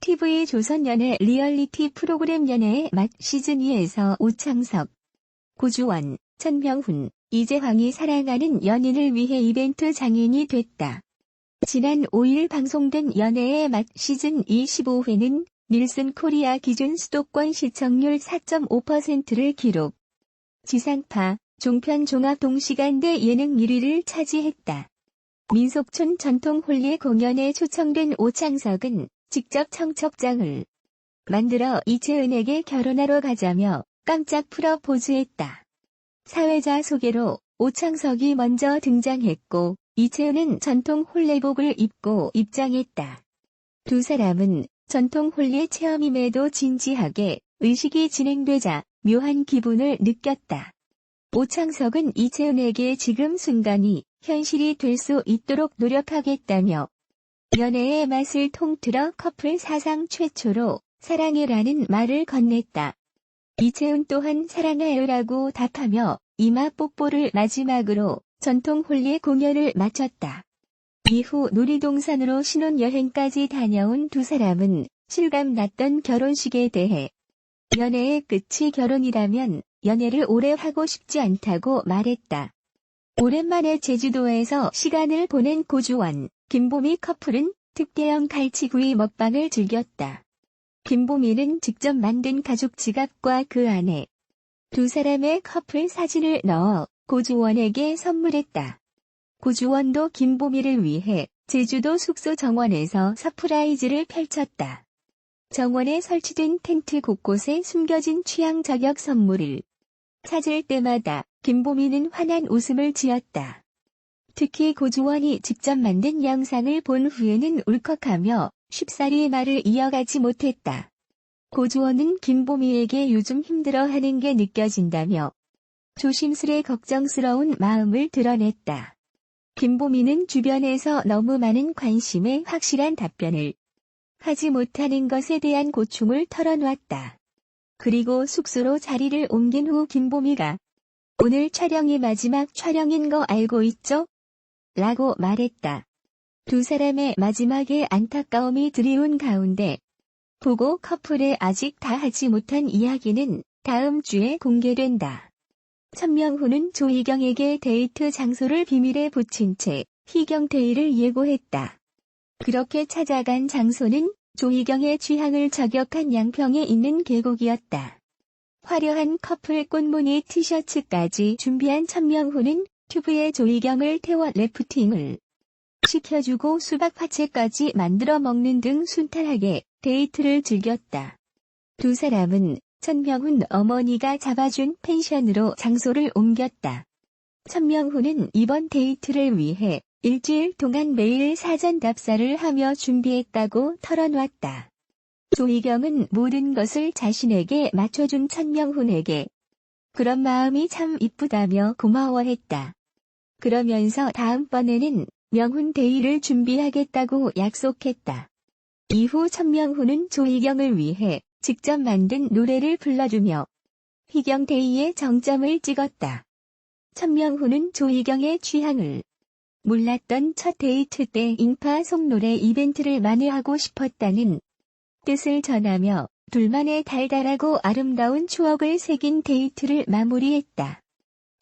TV 조선연애 리얼리티 프로그램 연애의 맛 시즌2에서 오창석, 고주원, 천명훈, 이재황이 사랑하는 연인을 위해 이벤트 장인이 됐다. 지난 5일 방송된 연애의 맛 시즌 25회는 닐슨 코리아 기준 수도권 시청률 4.5%를 기록. 지상파, 종편 종합 동시간대 예능 1위를 차지했다. 민속촌 전통 홀리 공연에 초청된 오창석은 직접 청첩장을 만들어 이채은에게 결혼하러 가자며 깜짝 프러포즈했다. 사회자 소개로 오창석이 먼저 등장했고 이채은은 전통 홀레복을 입고 입장했다. 두 사람은 전통 홀리 체험임에도 진지하게 의식이 진행되자 묘한 기분을 느꼈다. 오창석은 이채은에게 지금 순간이 현실이 될 수 있도록 노력하겠다며 연애의 맛을 통틀어 커플 사상 최초로 사랑해라는 말을 건넸다. 이채은 또한 사랑해요라고 답하며 이마 뽀뽀를 마지막으로 전통 홀리 공연을 마쳤다. 이후 놀이동산으로 신혼여행까지 다녀온 두 사람은 실감났던 결혼식에 대해 연애의 끝이 결혼이라면 연애를 오래 하고 싶지 않다고 말했다. 오랜만에 제주도에서 시간을 보낸 고주원, 김보미 커플은 특대형 갈치구이 먹방을 즐겼다. 김보미는 직접 만든 가죽 지갑과 그 안에 두 사람의 커플 사진을 넣어 고주원에게 선물했다. 고주원도 김보미를 위해 제주도 숙소 정원에서 서프라이즈를 펼쳤다. 정원에 설치된 텐트 곳곳에 숨겨진 취향 저격 선물을 찾을 때마다 김보미는 환한 웃음을 지었다. 특히 고주원이 직접 만든 영상을 본 후에는 울컥하며 쉽사리 말을 이어가지 못했다. 고주원은 김보미에게 요즘 힘들어하는 게 느껴진다며 조심스레 걱정스러운 마음을 드러냈다. 김보미는 주변에서 너무 많은 관심에 확실한 답변을 하지 못하는 것에 대한 고충을 털어놓았다. 그리고 숙소로 자리를 옮긴 후 김보미가 오늘 촬영이 마지막 촬영인 거 알고 있죠? 라고 말했다. 두 사람의 마지막에 안타까움이 드리운 가운데 보고 커플의 아직 다 하지 못한 이야기는 다음 주에 공개된다. 천명훈은 조희경에게 데이트 장소를 비밀에 붙인 채 희경데이를 예고했다. 그렇게 찾아간 장소는 조희경의 취향을 저격한 양평에 있는 계곡이었다. 화려한 커플 꽃무늬 티셔츠까지 준비한 천명훈은 튜브에 조희경을 태워 래프팅을 시켜주고 수박 화채까지 만들어 먹는 등 순탄하게 데이트를 즐겼다. 두 사람은 천명훈 어머니가 잡아준 펜션으로 장소를 옮겼다. 천명훈은 이번 데이트를 위해 일주일 동안 매일 사전 답사를 하며 준비했다고 털어놓았다. 조희경은 모든 것을 자신에게 맞춰준 천명훈에게 그런 마음이 참 이쁘다며 고마워했다. 그러면서 다음번에는 명훈 데이를 준비하겠다고 약속했다. 이후 천명훈은 조희경을 위해 직접 만든 노래를 불러주며 희경 데이의 정점을 찍었다. 천명훈은 조희경의 취향을 몰랐던 첫 데이트 때 인파 속 노래 이벤트를 만회하고 싶었다는 뜻을 전하며 둘만의 달달하고 아름다운 추억을 새긴 데이트를 마무리했다.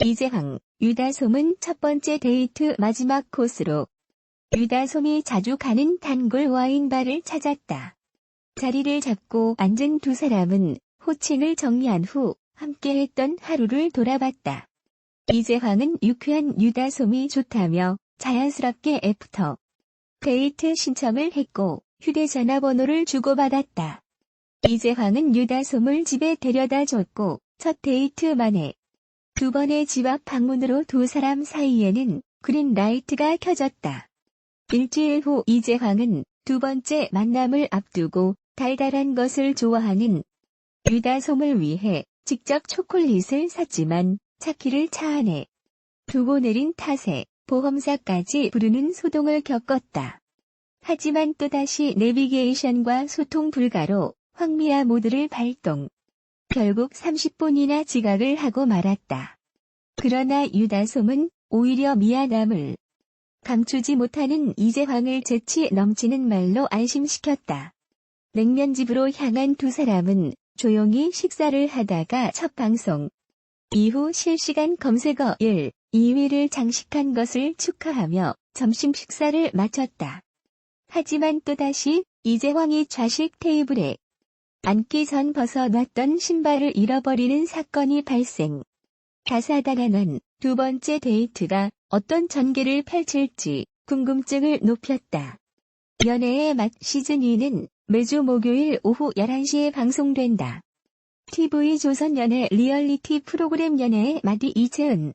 이재황, 유다솜은 첫 번째 데이트 마지막 코스로 유다솜이 자주 가는 단골 와인바를 찾았다. 자리를 잡고 앉은 두 사람은 호칭을 정리한 후 함께했던 하루를 돌아봤다. 이재황은 유쾌한 유다솜이 좋다며 자연스럽게 애프터 데이트 신청을 했고 휴대전화 번호를 주고받았다. 이재황은 유다솜을 집에 데려다 줬고 첫 데이트 만에 두 번의 집 앞 방문으로 두 사람 사이에는 그린라이트가 켜졌다. 일주일 후 이재황은 두 번째 만남을 앞두고 달달한 것을 좋아하는 유다솜을 위해 직접 초콜릿을 샀지만 차키를 차 안에 두고 내린 탓에 보험사까지 부르는 소동을 겪었다. 하지만 또다시 내비게이션과 소통 불가로 황미아 모드를 발동. 결국 30분이나 지각을 하고 말았다. 그러나 유다솜은 오히려 미안함을 감추지 못하는 이재황을 재치 넘치는 말로 안심시켰다. 냉면집으로 향한 두 사람은 조용히 식사를 하다가 첫 방송 이후 실시간 검색어 1, 2위를 장식한 것을 축하하며 점심 식사를 마쳤다. 하지만 또다시 이재황이 좌식 테이블에 앉기 전 벗어놨던 신발을 잃어버리는 사건이 발생. 다사다난한 두 번째 데이트가 어떤 전개를 펼칠지 궁금증을 높였다. 연애의 맛 시즌2는 매주 목요일 오후 11시에 방송된다. TV조선 연애 리얼리티 프로그램 연애의 맛이 이채은,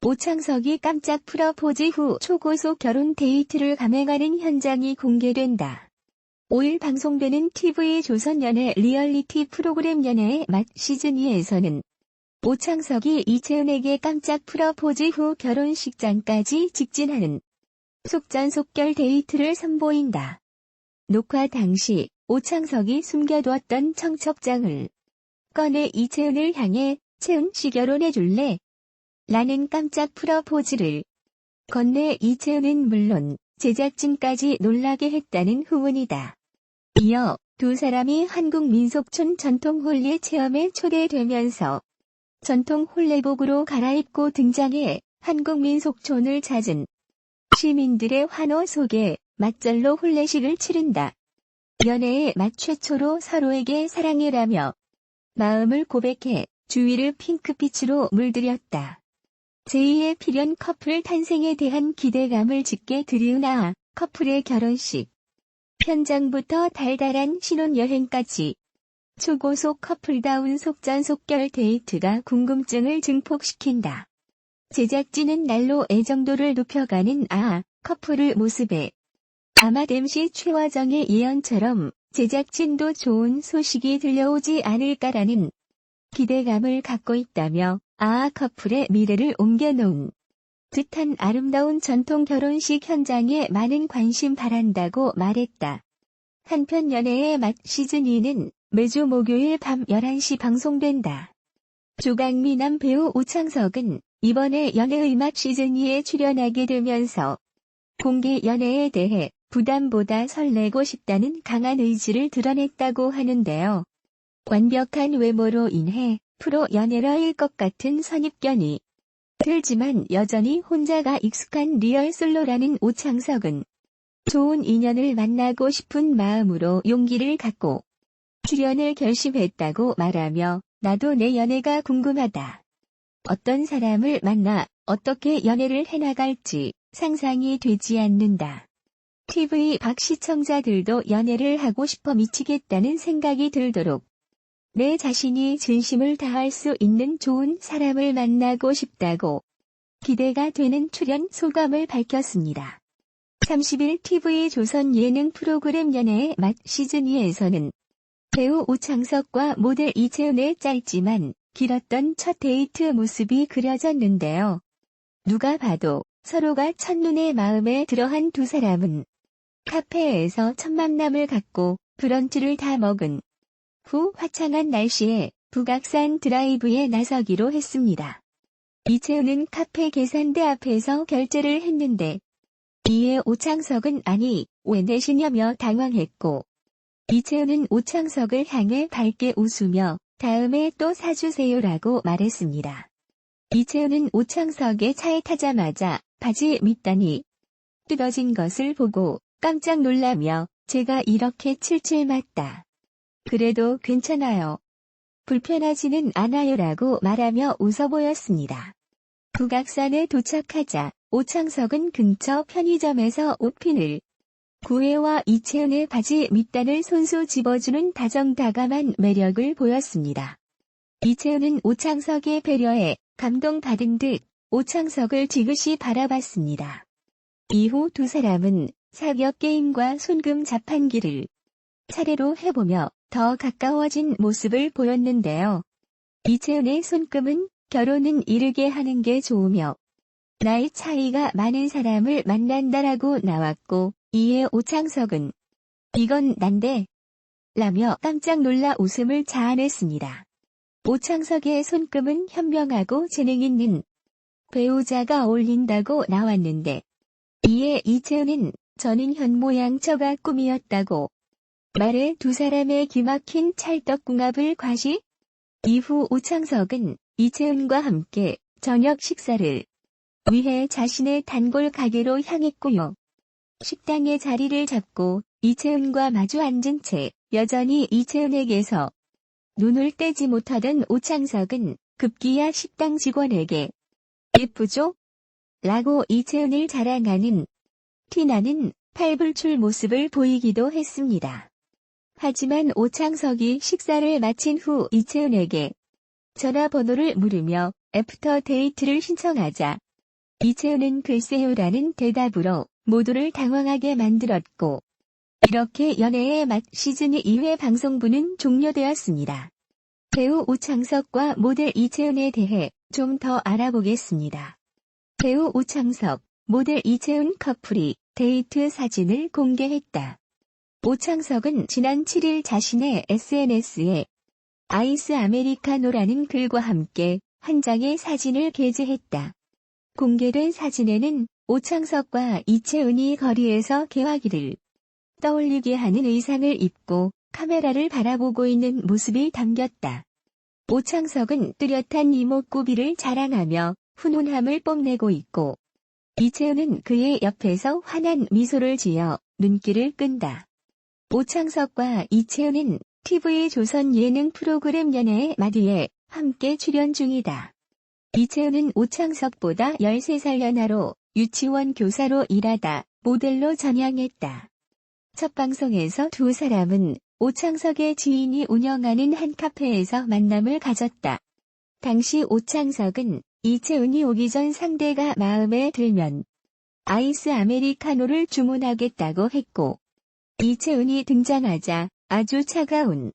오창석이 깜짝 프러포즈 후 초고속 결혼 데이트를 감행하는 현장이 공개된다. 5일 방송되는 TV조선 연애 리얼리티 프로그램 연애의 맛 시즌2에서는 오창석이 이채은에게 깜짝 프러포즈 후 결혼식장까지 직진하는 속전속결 데이트를 선보인다. 녹화 당시 오창석이 숨겨두었던 청첩장을 꺼내 이채은을 향해 채은 씨 결혼해줄래? 라는 깜짝 프러포즈를 건네 이채은은 물론 제작진까지 놀라게 했다는 후문이다. 이어 두 사람이 한국 민속촌 전통 홀리 체험에 초대되면서 전통 홀레복으로 갈아입고 등장해 한국 민속촌을 찾은 시민들의 환호 속에 맞절로 홀레식을 치른다. 연애의 맛 최초로 서로에게 사랑해라며 마음을 고백해 주위를 핑크빛으로 물들였다. 제2의 필연 커플 탄생에 대한 기대감을 짙게 드리운 커플의 결혼식. 현장부터 달달한 신혼여행까지 초고속 커플다운 속전속결 데이트가 궁금증을 증폭시킨다. 제작진은 날로 애정도를 높여가는 커플의 모습에 아맛 MC 최화정의 예언처럼 제작진도 좋은 소식이 들려오지 않을까라는 기대감을 갖고 있다며 커플의 미래를 옮겨놓은 듯한 아름다운 전통 결혼식 현장에 많은 관심 바란다고 말했다. 한편 연애의 맛 시즌2는 매주 목요일 밤 11시 방송된다. 조강미남 배우 오창석은 이번에 연애의 맛 시즌2에 출연하게 되면서 공개 연애에 대해 부담보다 설레고 싶다는 강한 의지를 드러냈다고 하는데요. 완벽한 외모로 인해 프로 연예러일 것 같은 선입견이 들지만 여전히 혼자가 익숙한 리얼 솔로라는 오창석은 좋은 인연을 만나고 싶은 마음으로 용기를 갖고 출연을 결심했다고 말하며 나도 내 연애가 궁금하다. 어떤 사람을 만나 어떻게 연애를 해나갈지 상상이 되지 않는다. TV 박 시청자들도 연애를 하고 싶어 미치겠다는 생각이 들도록 내 자신이 진심을 다할 수 있는 좋은 사람을 만나고 싶다고 기대가 되는 출연 소감을 밝혔습니다. 30일 TV조선 예능 프로그램 연애의 맛 시즌2에서는 배우 오창석과 모델 이채은의 짧지만 길었던 첫 데이트 모습이 그려졌는데요. 누가 봐도 서로가 첫눈에 마음에 들어한 두 사람은 카페에서 첫 만남을 갖고 브런치를 다 먹은 후 화창한 날씨에 북악산 드라이브에 나서기로 했습니다. 이채은은 카페 계산대 앞에서 결제를 했는데 이에 오창석은 아니 왜 내시냐며 당황했고 이채은은 오창석을 향해 밝게 웃으며 다음에 또 사주세요라고 말했습니다. 이채은은 오창석의 차에 타자마자 바지 밑단이 뜯어진 것을 보고 깜짝 놀라며 제가 이렇게 칠칠 맞다. 그래도 괜찮아요. 불편하지는 않아요라고 말하며 웃어 보였습니다. 북악산에 도착하자 오창석은 근처 편의점에서 옷핀을 구해와 이채은의 바지 밑단을 손수 집어주는 다정다감한 매력을 보였습니다. 이채은은 오창석의 배려에 감동받은 듯 오창석을 지그시 바라봤습니다. 이후 두 사람은 사격 게임과 손금 자판기를 차례로 해보며 더 가까워진 모습을 보였는데요. 이채은의 손금은 결혼은 이르게 하는 게 좋으며 나이 차이가 많은 사람을 만난다라고 나왔고 이에 오창석은 이건 난데 라며 깜짝 놀라 웃음을 자아냈습니다. 오창석의 손금은 현명하고 재능 있는 배우자가 어울린다고 나왔는데 이에 이채은은 저는 현모양처가 꿈이었다고 말에 두 사람의 기막힌 찰떡궁합을 과시. 이후 오창석은 이채은과 함께 저녁 식사를 위해 자신의 단골 가게로 향했고요. 식당에 자리를 잡고 이채은과 마주 앉은 채 여전히 이채은에게서 눈을 떼지 못하던 오창석은 급기야 식당 직원에게 예쁘죠? 라고 이채은을 자랑하는 티나는 팔불출 모습을 보이기도 했습니다. 하지만 오창석이 식사를 마친 후 이채은에게 전화번호를 물으며 애프터 데이트를 신청하자 이채은은 글쎄요라는 대답으로 모두를 당황하게 만들었고, 이렇게 연애의 맛 시즌 2회 방송부는 종료되었습니다. 배우 오창석과 모델 이채은에 대해 좀 더 알아보겠습니다. 배우 오창석, 모델 이채은 커플이 데이트 사진을 공개했다. 오창석은 지난 7일 자신의 SNS에 아이스 아메리카노라는 글과 함께 한 장의 사진을 게재했다. 공개된 사진에는 오창석과 이채은이 거리에서 개화기를 떠올리게 하는 의상을 입고 카메라를 바라보고 있는 모습이 담겼다. 오창석은 뚜렷한 이목구비를 자랑하며 훈훈함을 뽐내고 있고, 이채은은 그의 옆에서 환한 미소를 지어 눈길을 끈다. 오창석과 이채은은 TV조선 예능 프로그램 연애의 마디에 함께 출연 중이다. 이채은은 오창석보다 13살 연하로 유치원 교사로 일하다 모델로 전향했다. 첫 방송에서 두 사람은 오창석의 지인이 운영하는 한 카페에서 만남을 가졌다. 당시 오창석은 이채은이 오기 전 상대가 마음에 들면 아이스 아메리카노를 주문하겠다고 했고, 이채은이 등장하자 아주 차가운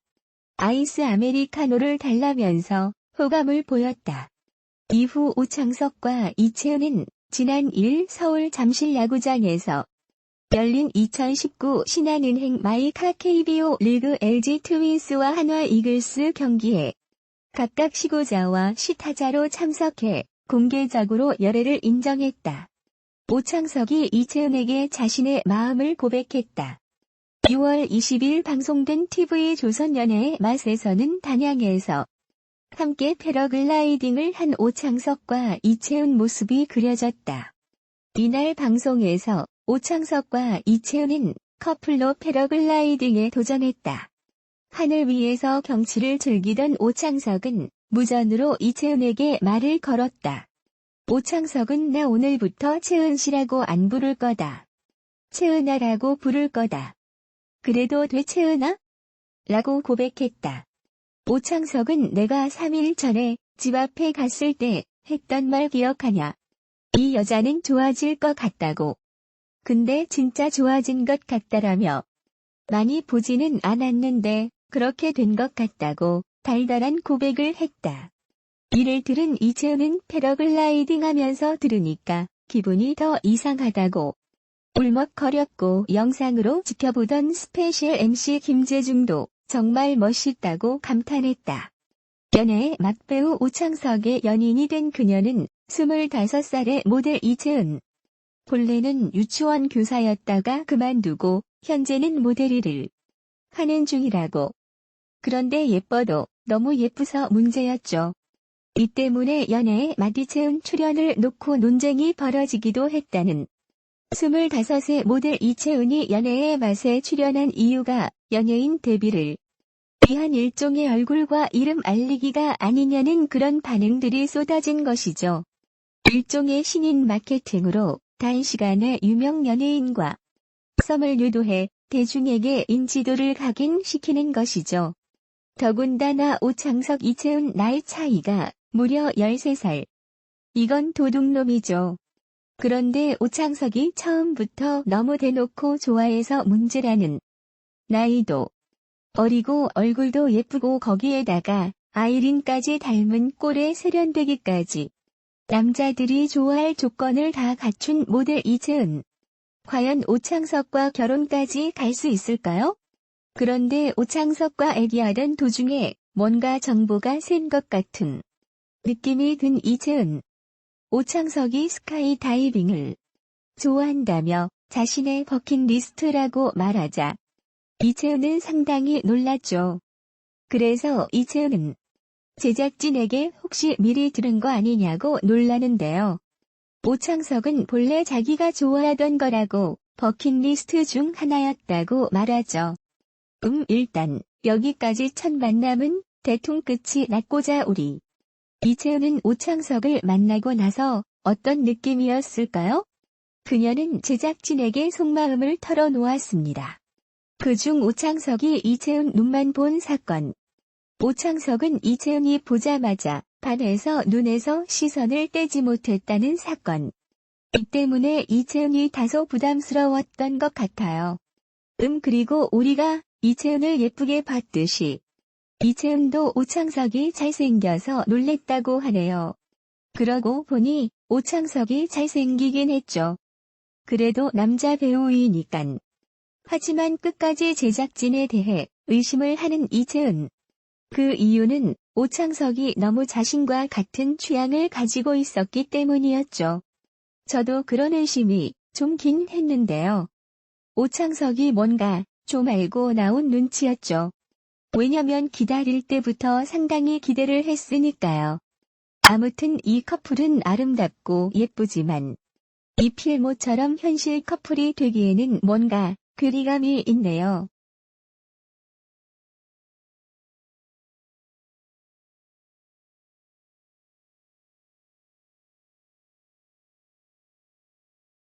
아이스 아메리카노를 달라면서 호감을 보였다. 이후 오창석과 이채은은 지난 1일 서울 잠실 야구장에서 열린 2019 신한은행 마이카 KBO 리그 LG 트윈스와 한화 이글스 경기에 각각 시구자와 시타자로 참석해 공개적으로 열애를 인정했다. 오창석이 이채은에게 자신의 마음을 고백했다. 6월 20일 방송된 TV조선 연애의 맛에서는 단양에서 함께 패러글라이딩을 한 오창석과 이채은 모습이 그려졌다. 이날 방송에서 오창석과 이채은은 커플로 패러글라이딩에 도전했다. 하늘 위에서 경치를 즐기던 오창석은 무전으로 이채은에게 말을 걸었다. 오창석은 나 오늘부터 채은 씨라고 안 부를 거다. 채은아라고 부를 거다. 그래도 돼 채은아? 라고 고백했다. 오창석은 내가 3일 전에 집 앞에 갔을 때 했던 말 기억하냐? 이 여자는 좋아질 것 같다고. 근데 진짜 좋아진 것 같다라며. 많이 보지는 않았는데 그렇게 된 것 같다고 달달한 고백을 했다. 이를 들은 이채은은 패러글라이딩 하면서 들으니까 기분이 더 이상하다고 울먹거렸고, 영상으로 지켜보던 스페셜 MC 김재중도 정말 멋있다고 감탄했다. 연애의 막배우 오창석의 연인이 된 그녀는 25살의 모델 이채은. 본래는 유치원 교사였다가 그만두고 현재는 모델 일을 하는 중이라고. 그런데 예뻐도 너무 예쁘서 문제였죠. 이 때문에 연애의 이채은 출연을 놓고 논쟁이 벌어지기도 했다는 25세 모델 이채은이 연애의 맛에 출연한 이유가 연예인 데뷔를 위한 일종의 얼굴과 이름 알리기가 아니냐는 그런 반응들이 쏟아진 것이죠. 일종의 신인 마케팅으로 단시간에 유명 연예인과 썸을 유도해 대중에게 인지도를 각인시키는 것이죠. 더군다나 오창석 이채은 나이 차이가 무려 13살. 이건 도둑놈이죠. 그런데 오창석이 처음부터 너무 대놓고 좋아해서 문제라는. 나이도 어리고 얼굴도 예쁘고 거기에다가 아이린까지 닮은 꼴에 세련되기까지 남자들이 좋아할 조건을 다 갖춘 모델 이채은. 과연 오창석과 결혼까지 갈 수 있을까요? 그런데 오창석과 애기하던 도중에 뭔가 정보가 센 것 같은 느낌이 든 이채은. 오창석이 스카이 다이빙을 좋아한다며 자신의 버킷리스트라고 말하자 이채은은 상당히 놀랐죠. 그래서 이채은은 제작진에게 혹시 미리 들은 거 아니냐고 놀라는데요. 오창석은 본래 자기가 좋아하던 거라고 버킷리스트 중 하나였다고 말하죠. 일단 여기까지 첫 만남은 대충 끝이 났고자 우리 이채은은 오창석을 만나고 나서 어떤 느낌이었을까요? 그녀는 제작진에게 속마음을 털어놓았습니다. 그중 오창석이 이채은 눈만 본 사건. 오창석은 이채은이 보자마자 반해서 눈에서 시선을 떼지 못했다는 사건. 이 때문에 이채은이 다소 부담스러웠던 것 같아요. 그리고 우리가 이채은을 예쁘게 봤듯이 이채은도 오창석이 잘생겨서 놀랬다고 하네요. 그러고 보니 오창석이 잘생기긴 했죠. 그래도 남자 배우이니깐. 하지만 끝까지 제작진에 대해 의심을 하는 이채은. 그 이유는 오창석이 너무 자신과 같은 취향을 가지고 있었기 때문이었죠. 저도 그런 의심이 좀 긴 했는데요. 오창석이 뭔가 좀 알고 나온 눈치였죠. 왜냐면 기다릴 때부터 상당히 기대를 했으니까요. 아무튼 이 커플은 아름답고 예쁘지만 이 필모처럼 현실 커플이 되기에는 뭔가 괴리감이 있네요.